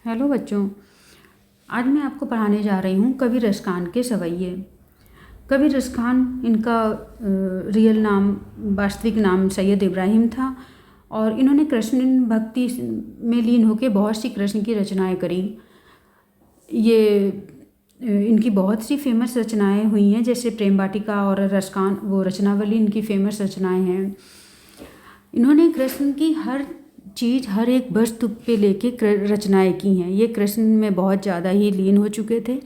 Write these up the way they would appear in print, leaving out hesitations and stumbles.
Hello बच्चों, आज मैं आपको पढ़ाने जा रही हूँ कवि रसखान के सवैये। कवि रसखान इनका रियल नाम, वास्तविक नाम सैयद इब्राहिम था और इन्होंने कृष्ण भक्ति में लीन होकर बहुत सी कृष्ण की रचनाएं करी। ये इनकी बहुत सी फेमस रचनाएं हुई हैं, जैसे प्रेम वाटिका और रसखान, वो रचनावली इनकी फेमस रचनाएं हैं। इन्होंने कृष्ण की हर चीज़, हर एक वस्तु पे लेके रचनाएं की हैं। ये कृष्ण में बहुत ज़्यादा ही लीन हो चुके थे।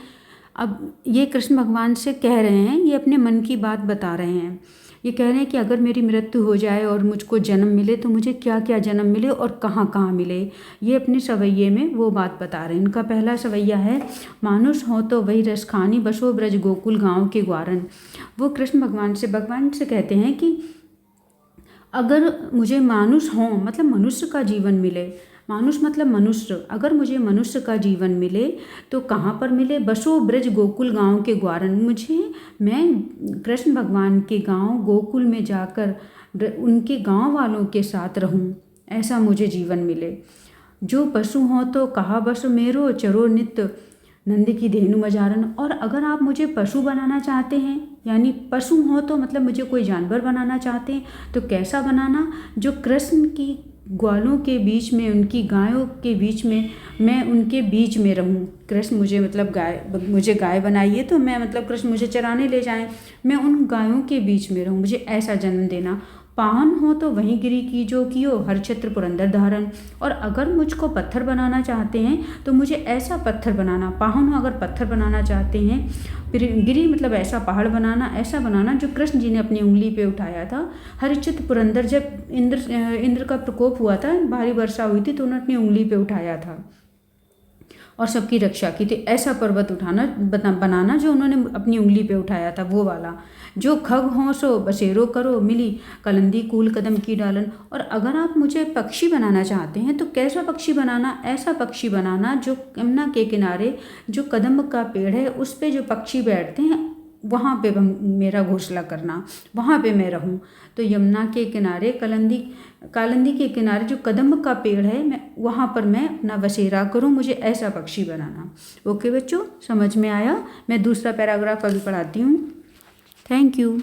अब ये कृष्ण भगवान से कह रहे हैं, ये अपने मन की बात बता रहे हैं। ये कह रहे हैं कि अगर मेरी मृत्यु हो जाए और मुझको जन्म मिले तो मुझे क्या क्या जन्म मिले और कहाँ कहाँ मिले। ये अपने सवैये में वो बात बता रहे हैं। इनका पहला सवैया है, मानुष हो तो वही रसखानी, बसो ब्रज गोकुल गाँव के ग्वारन। वो कृष्ण भगवान से कहते हैं कि अगर मुझे मानुष हो, मतलब मनुष्य का जीवन मिले, मानुष मतलब मनुष्य, अगर मुझे मनुष्य का जीवन मिले तो कहाँ पर मिले, बसो ब्रज गोकुल गांव के ग्वारन। मैं कृष्ण भगवान के गांव गोकुल में जाकर उनके गांव वालों के साथ रहूं, ऐसा मुझे जीवन मिले। जो पशु हो तो कहा बस मेरो, चरो नित्य नंद की धेनु मजारन। और अगर आप मुझे पशु बनाना चाहते हैं, यानी पशु हो तो मतलब मुझे कोई जानवर बनाना चाहते हैं, तो कैसा बनाना, जो कृष्ण की ग्वालों के बीच में, उनकी गायों के बीच में, मैं उनके बीच में रहूं। कृष्ण मुझे मतलब मुझे गाय बनाइए तो मैं मतलब कृष्ण मुझे चराने ले जाएं, मैं उन गायों के बीच में रहूं, मुझे ऐसा जन्म देना। पावन हो तो वहीं गिरी की जो कियो, हर क्षेत्र पुरंदर धारण। और अगर मुझको पत्थर बनाना चाहते हैं तो मुझे ऐसा पत्थर बनाना, पावन हो अगर पत्थर बनाना चाहते हैं, फिर गिरी मतलब ऐसा पहाड़ बनाना, ऐसा बनाना जो कृष्ण जी ने अपनी उंगली पे उठाया था। हरिचित पुरंदर, जब इंद्र का प्रकोप हुआ था, भारी वर्षा हुई थी, तो उन्होंने अपनी उंगली पे उठाया था और सबकी रक्षा की थी। ऐसा पर्वत बनाना जो उन्होंने अपनी उंगली पे उठाया था, वो वाला। जो खग हों सो बसेरो करो, मिली कलंदी कूल कदम की डालन। और अगर आप मुझे पक्षी बनाना चाहते हैं तो कैसा पक्षी बनाना, ऐसा पक्षी बनाना जो यमुना के किनारे जो कदम का पेड़ है उस पे जो पक्षी बैठते हैं, वहाँ पे मेरा घोंसला करना, वहाँ पे मैं रहूँ। तो यमुना के किनारे कालिंदी के किनारे जो कदम्ब का पेड़ है, मैं वहाँ पर मैं अपना बसेरा करूँ, मुझे ऐसा पक्षी बनाना। ओके बच्चों, समझ में आया? मैं दूसरा पैराग्राफ अभी पढ़ाती हूँ। Thank you.